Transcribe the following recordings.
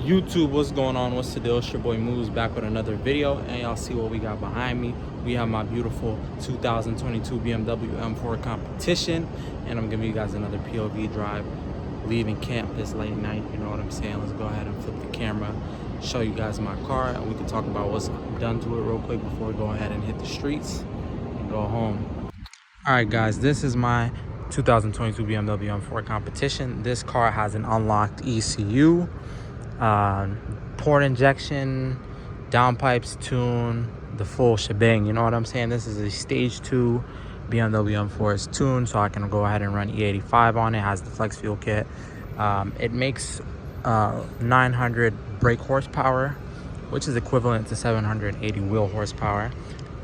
YouTube, what's going on? What's the deal? It's your boy Moves back with another video, and y'all see what we got behind me. We have my beautiful 2022 BMW M4 competition, and I'm giving you guys another POV drive leaving camp this late night. You know what I'm saying? Let's go ahead and flip the camera, show you guys my car, and we can talk about what's done to it real quick before we go ahead and hit the streets and go home. All right, guys, this is my 2022 BMW M4 competition. This car has an unlocked ECU, port injection, downpipes, tune, the full shebang. You know what I'm saying? This is a stage 2 BMW M4. It's tuned, so I can go ahead and run E85 on it. It has the flex fuel kit. It makes 900 brake horsepower, which is equivalent to 780 wheel horsepower.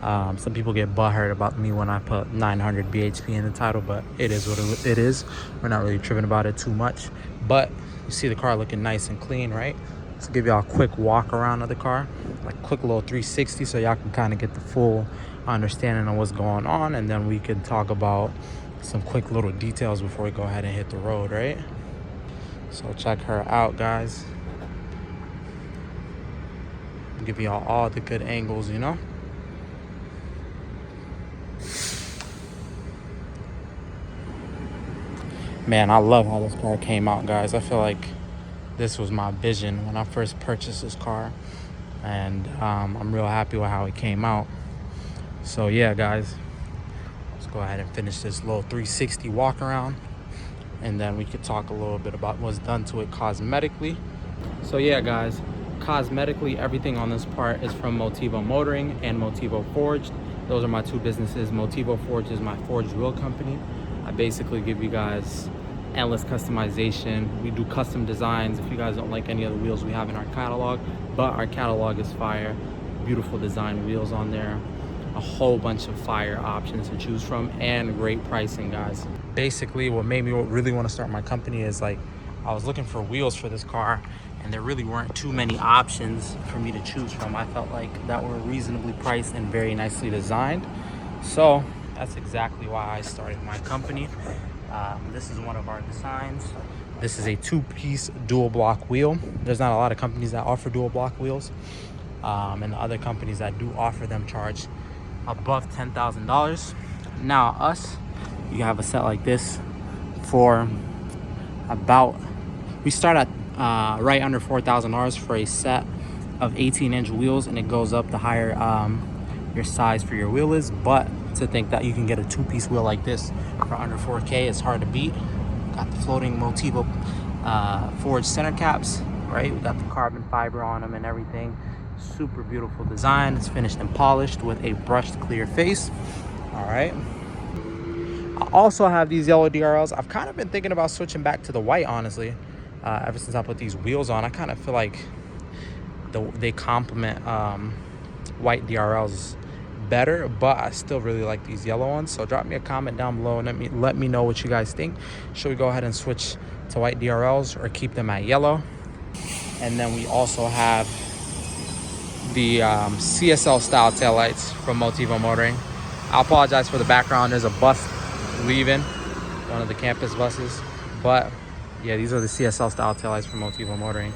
Some people get butthurt about me when I put 900 bhp in the title, but it is what it is. We're not really tripping about it too much, but you see the car looking nice and clean, right? Let's give y'all a quick walk around of the car, like quick little 360, so y'all can kind of get the full understanding of what's going on, and then we can talk about some quick little details before we go ahead and hit the road, right? So check her out, guys. Give y'all all the good angles, you know? Man, I love how this car came out, guys. I feel like this was my vision when I first purchased this car, and I'm real happy with how it came out. So yeah, guys, let's go ahead and finish this little 360 walk around, and then we could talk a little bit about what's done to it cosmetically. So yeah, guys, cosmetically, everything on this part is from Motivo Motoring and Motivo Forged. Those are my two businesses. Motivo Forged is my forged wheel company. I basically give you guys endless customization. We do custom designs if you guys don't like any of the wheels we have in our catalog, but our catalog is fire. Beautiful design wheels on there, a whole bunch of fire options to choose from, and great pricing, guys. Basically, what made me really want to start my company is, like, I was looking for wheels for this car, and there really weren't too many options for me to choose from. I felt like that were reasonably priced and very nicely designed. So that's exactly why I started my company. This is one of our designs. This is a 2-piece dual block wheel. There's not a lot of companies that offer dual block wheels, and the other companies that do offer them charge above $10,000. Now us, you have a set like this for about, we start at right under $4,000 for a set of 18-inch wheels, and it goes up the higher your size for your wheel is. But to think that you can get a 2-piece wheel like this for under $4K is hard to beat. Got the floating Motivo forged center caps, right? We got the carbon fiber on them and everything. Super beautiful design. It's finished and polished with a brushed clear face. All right, I also have these yellow DRLs. I've kind of been thinking about switching back to the white, honestly. Ever since I put these wheels on, I kind of feel like they complement white DRLs better, but I still really like these yellow ones. So drop me a comment down below and let me know what you guys think. Should we go ahead and switch to white DRLs or keep them at yellow? And then we also have the CSL style taillights from Motivo Motoring. I apologize for the background. There's a bus leaving, one of the campus buses, but yeah, these are the CSL style taillights from Motivo Motoring.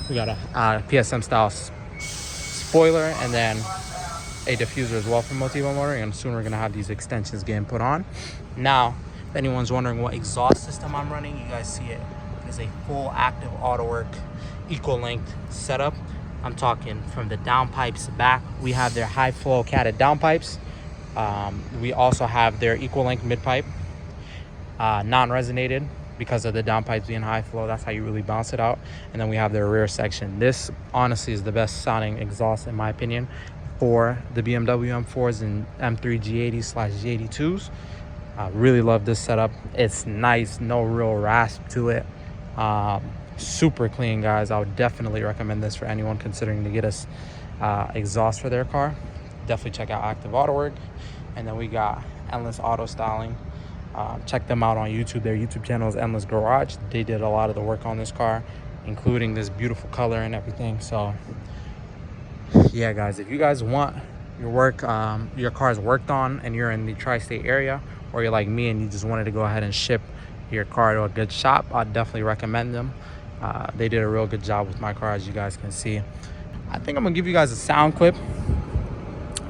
We got a PSM style spoiler, and then a diffuser as well from Motivo Motoring, and soon we're gonna have these extensions getting put on. Now, if anyone's wondering what exhaust system I'm running, you guys see it. It's a full active auto work equal length setup. I'm talking from the downpipes back. We have their high flow catted downpipes. We also have their equal length mid pipe, non-resonated, because of the downpipes being high flow. That's how you really bounce it out. And then we have their rear section. This honestly is the best sounding exhaust in my opinion for the BMW M4s and M3 G80/G82s. I really love this setup. It's nice, no real rasp to it. Super clean, guys. I would definitely recommend this for anyone considering to get us exhaust for their car. Definitely check out Active Auto Work. And then we got Endless Auto Styling. Check them out on YouTube. Their YouTube channel is Endless Garage. They did a lot of the work on this car, including this beautiful color and everything. So yeah, guys, if you guys want your car's worked on and you're in the tri-state area, or you're like me and you just wanted to go ahead and ship your car to a good shop, I'd definitely recommend them. They did a real good job with my car, as you guys can see. I think I'm gonna give you guys a sound clip,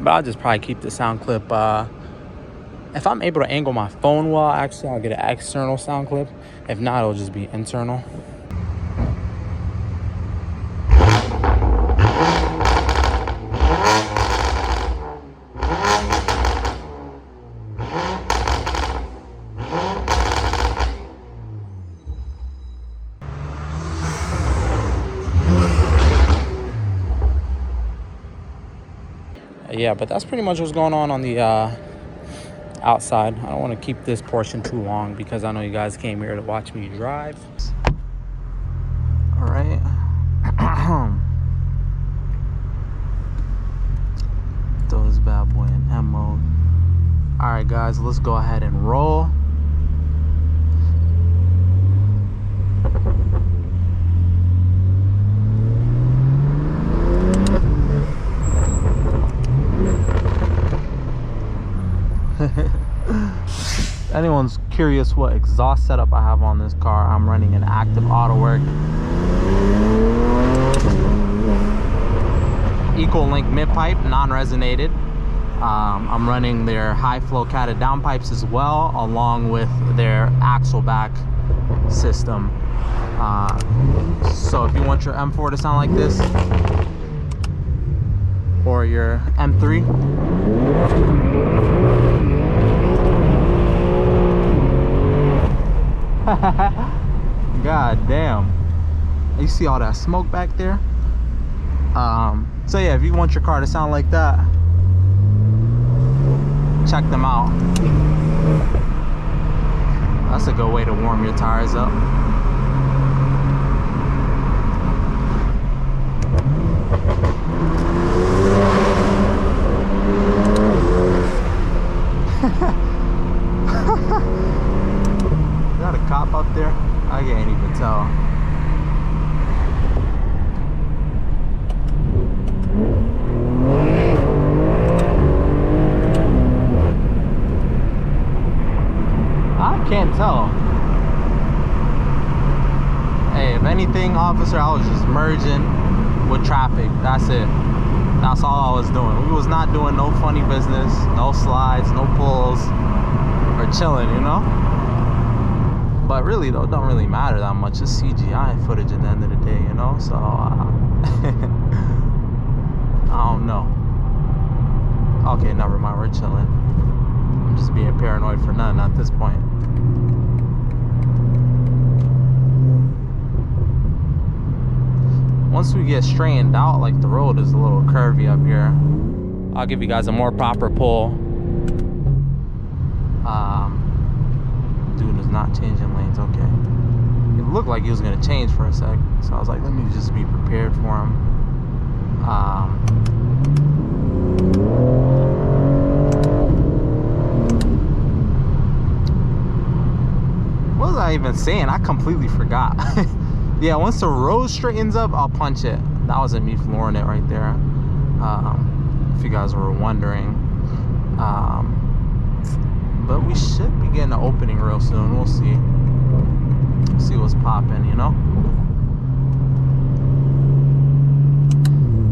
but I'll just probably keep the sound clip. If I'm able to angle my phone well, actually I'll get an external sound clip. If not, it'll just be internal. Yeah, but that's pretty much what's going on the outside. I don't want to keep this portion too long because I know you guys came here to watch me drive. All right. Throw this bad boy in M mode. All right, guys, let's go ahead and roll. Anyone's curious what exhaust setup I have on this car, I'm running an Active Auto Work Eco-Link mid-pipe, non-resonated. I'm running their high flow catted downpipes as well, along with their axle back system. So if you want your M4 to sound like this, or your M3, god damn, you see all that smoke back there? So yeah, if you want your car to sound like that, check them out. That's a good way to warm your tires up. Is that a cop up there? I can't even tell. I can't tell. Hey, if anything, officer, I was just merging with traffic. That's it. That's all I was doing. We was not doing no funny business, no slides, no pulls, or chilling, you know? But really, though, it don't really matter that much. It's CGI footage at the end of the day, you know? So, I don't know. Okay, never mind. We're chilling. I'm just being paranoid for nothing at this point. Once we get straightened out, like the road is a little curvy up here, I'll give you guys a more proper pull. Dude is not changing lanes. Okay, it looked like he was gonna change for a sec, so I was like, let me just be prepared for him. What was I even saying? I completely forgot. Yeah, once the road straightens up, I'll punch it. That wasn't me flooring it right there. If you guys were wondering. But we should be getting an opening real soon. We'll see. See what's popping, you know?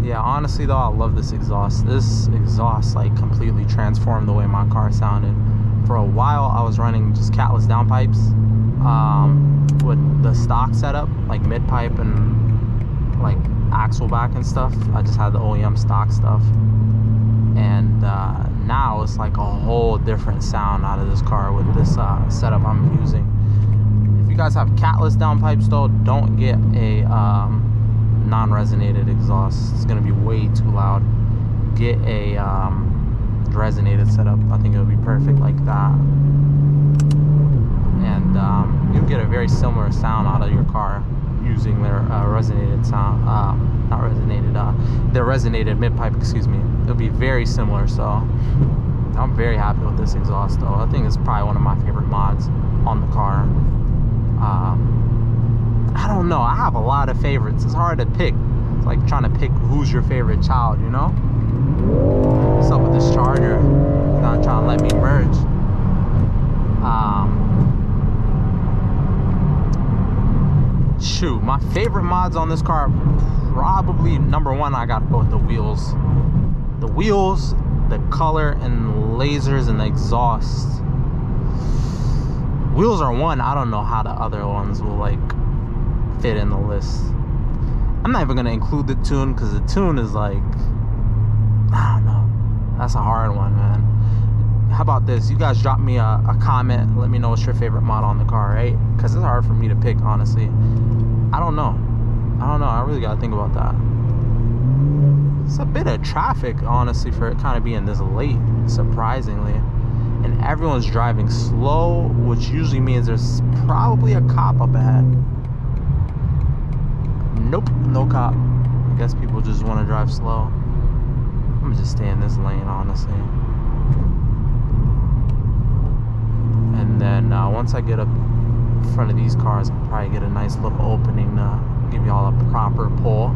Yeah, honestly though, I love this exhaust. This exhaust like completely transformed the way my car sounded. For a while, I was running just catless downpipes. With the stock setup, like mid-pipe and like axle back and stuff. I just had the OEM stock stuff, and now it's like a whole different sound out of this car with this setup I'm using. If you guys have catless downpipes though, don't get a non-resonated exhaust. It's gonna be way too loud. Get a resonated setup. I think it would be perfect like that, and you'll get a very similar sound out of your car using their resonated sound, not resonated, their resonated mid-pipe, excuse me. It'll be very similar, so I'm very happy with this exhaust though. I think it's probably one of my favorite mods on the car. I don't know, I have a lot of favorites. It's hard to pick. It's like trying to pick who's your favorite child, you know? What's up with this charger? He's not trying to let me merge. Shoot, my favorite mods on this car, probably number one, I gotta go with the wheels. The wheels, the color, and lasers, and the exhaust. Wheels are one. I don't know how the other ones will like fit in the list. I'm not even gonna include the tune because the tune is like, I don't know. That's a hard one, man. How about this? You guys drop me a comment. Let me know what's your favorite mod on the car, right? Because it's hard for me to pick, honestly. I don't know. I really gotta think about that. It's a bit of traffic, honestly, for it kind of being this late, surprisingly. And everyone's driving slow, which usually means there's probably a cop up ahead. Nope, no cop. I guess people just want to drive slow. I'm gonna just stay in this lane, honestly. And then once I get up in front of these cars, I'll probably get a nice little opening to give y'all a proper pull.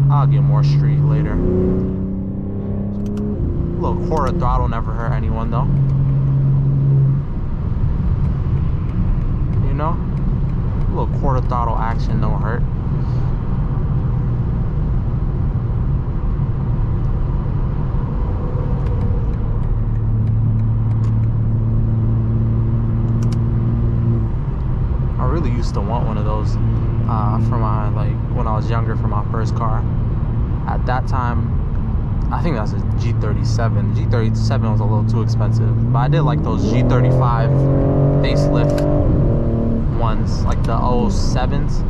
I'll get more street later. A little quarter throttle never hurt anyone though. You know? A little quarter throttle action don't hurt. I really used to want one of those for my, like, when I was younger, for my first car. At that time, I think that's a G37. G37 was a little too expensive, but I did like those G35 facelift ones, like the 07s.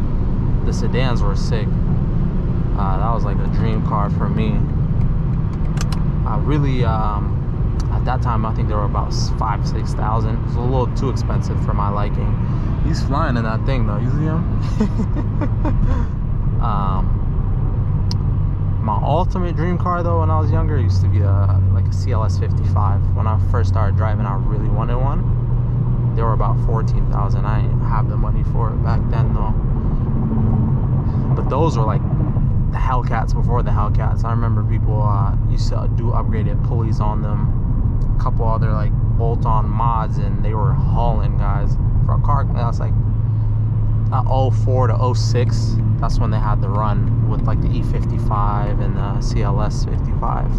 The sedans were sick. That was like a dream car for me. I really, at that time, I think they were about 5,000–6,000. It was a little too expensive for my liking. He's flying in that thing though, you see him? My ultimate dream car though when I was younger used to be like a CLS 55. When I first started driving, I really wanted one. They were about 14,000. I didn't have the money for it back then though. But those were like the Hellcats before the Hellcats. I remember people used to do upgraded pulleys on them, a couple other like bolt-on mods, and they were hauling, guys. For a car that's like 04 to 06, that's when they had the run with like the E55 and the CLS 55.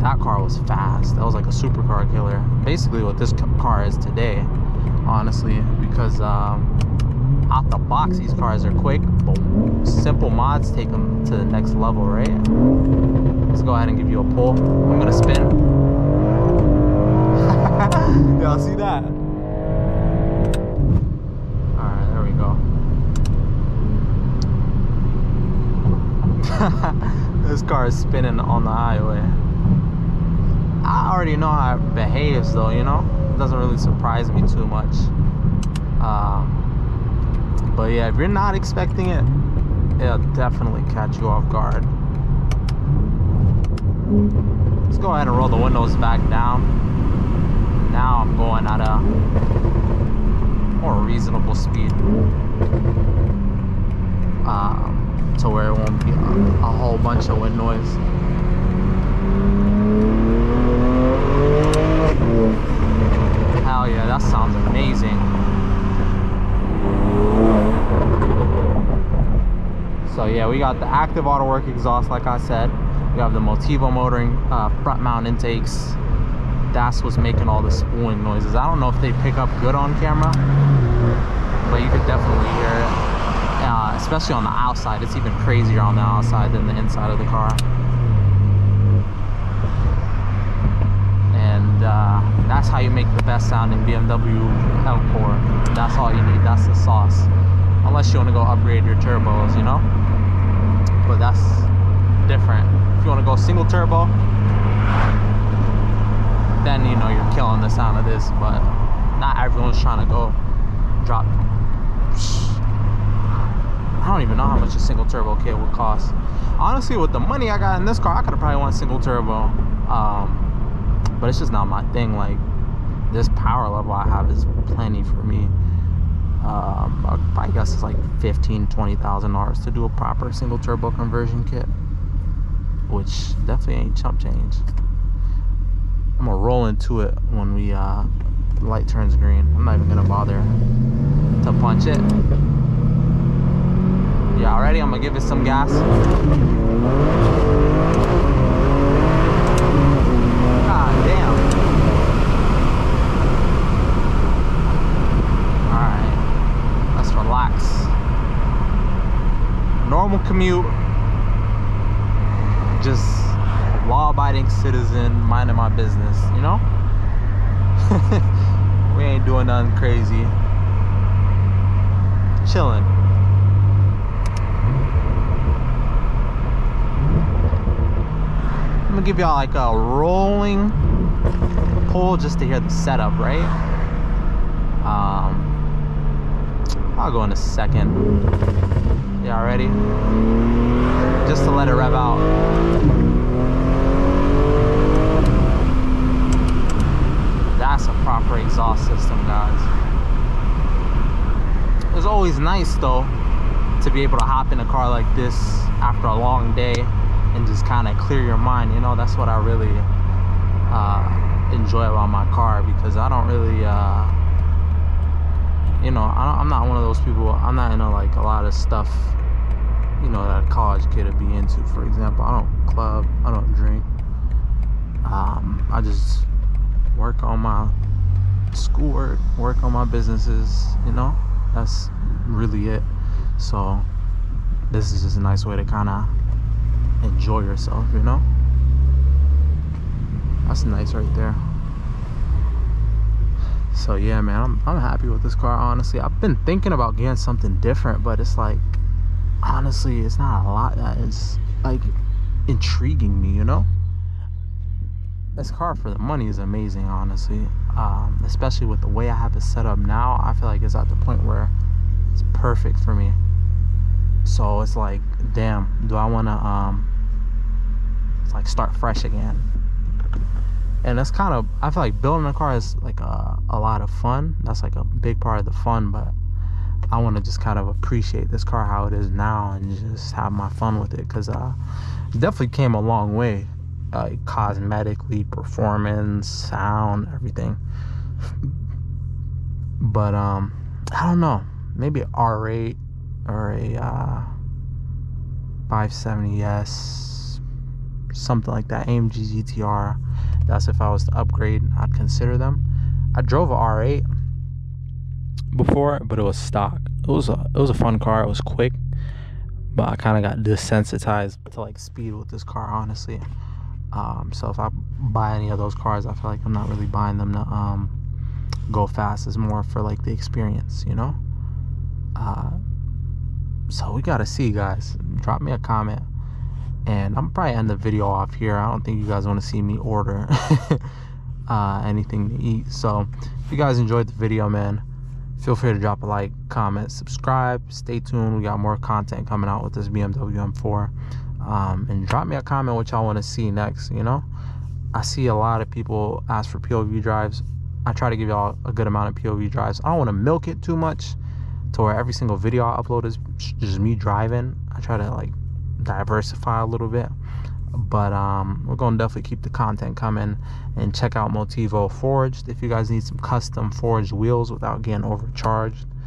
That car was fast. That was like a supercar killer. Basically what this car is today, honestly, because out the box these cars are quick, but simple mods take them to the next level, right? Let's go ahead and give you a pull. I'm gonna spin. Y'all see that? Alright, there we go. This car is spinning on the highway. I already know how it behaves though, you know? It doesn't really surprise me too much. But yeah, if you're not expecting it, it'll definitely catch you off guard. Let's go ahead and roll the windows back down. Now I'm going at a more reasonable speed, to where it won't be a whole bunch of wind noise. Hell yeah, that sounds amazing. So yeah, we got the active auto work exhaust, like I said. We have the Motivo motoring front mount intakes. That's what's making all the spooling noises. I don't know if they pick up good on camera, but you could definitely hear it. Especially on the outside. It's even crazier on the outside than the inside of the car. And that's how you make the best sounding BMW L-Core. That's all you need. That's the sauce. Unless you want to go upgrade your turbos, you know? But that's different. If you want to go single turbo, then, you know, you're killing the sound of this. But not everyone's trying to go drop. I don't even know how much a single turbo kit would cost. Honestly, with the money I got in this car, I could have probably went single turbo. But it's just not my thing. Like, this power level I have is plenty for me. I guess it's like $15,000-$20,000 to do a proper single turbo conversion kit, which definitely ain't chump change. I'm gonna roll into it when we the light turns green. I'm not even gonna bother to punch it. Y'all ready? I'm gonna give it some gas. God damn. Alright. Let's relax. Normal commute. Just law-abiding citizen, minding my business, you know? We ain't doing nothing crazy. Chilling. I'm gonna give y'all like a rolling pull just to hear the setup, right? I'll go in a second. Y'all ready? Just to let it rev out. That's a proper exhaust system, guys. It's always nice though to be able to hop in a car like this after a long day and just kind of clear your mind. You know, that's what I really enjoy about my car, because I don't really you know, I'm not one of those people. I'm not into like a lot of stuff, you know, that a college kid would be into. For example, I don't club, I don't drink. I just work on my schoolwork, work on my businesses, you know. That's really it. So this is just a nice way to kind of enjoy yourself, you know. That's nice right there. So yeah, man, I'm happy with this car. Honestly, I've been thinking about getting something different, but it's like, honestly, it's not a lot that is like intriguing me, you know. This car for the money is amazing, honestly. Especially with the way I have it set up now, I feel like it's at the point where it's perfect for me. So it's like, damn, do I want to like start fresh again? And that's kind of, I feel like building a car is like a lot of fun. That's like a big part of the fun, but I want to just kind of appreciate this car how it is now and just have my fun with it, because it definitely came a long way, like cosmetically, performance, sound, everything. But I don't know, maybe an R8 or a 570S, something like that. AMG GTR. That's if I was to upgrade, I'd consider them. I drove a R8 before, but it was stock. It was a fun car. It was quick, but I kind of got desensitized to like speed with this car, honestly. So if I buy any of those cars, I feel like I'm not really buying them to go fast. It's more for like the experience, you know. So we gotta see, guys. Drop me a comment, and I'm probably end the video off here. I don't think you guys want to see me order anything to eat. So if you guys enjoyed the video, man, feel free to drop a like, comment, subscribe. Stay tuned. We got more content coming out with this BMW M4. And drop me a comment what y'all want to see next. You know, I see a lot of people ask for POV drives. I try to give y'all a good amount of POV drives. I don't want to milk it too much to where every single video I upload is just me driving. I try to like diversify a little bit, but we're gonna definitely keep the content coming. And check out Motivo Forged if you guys need some custom forged wheels without getting overcharged.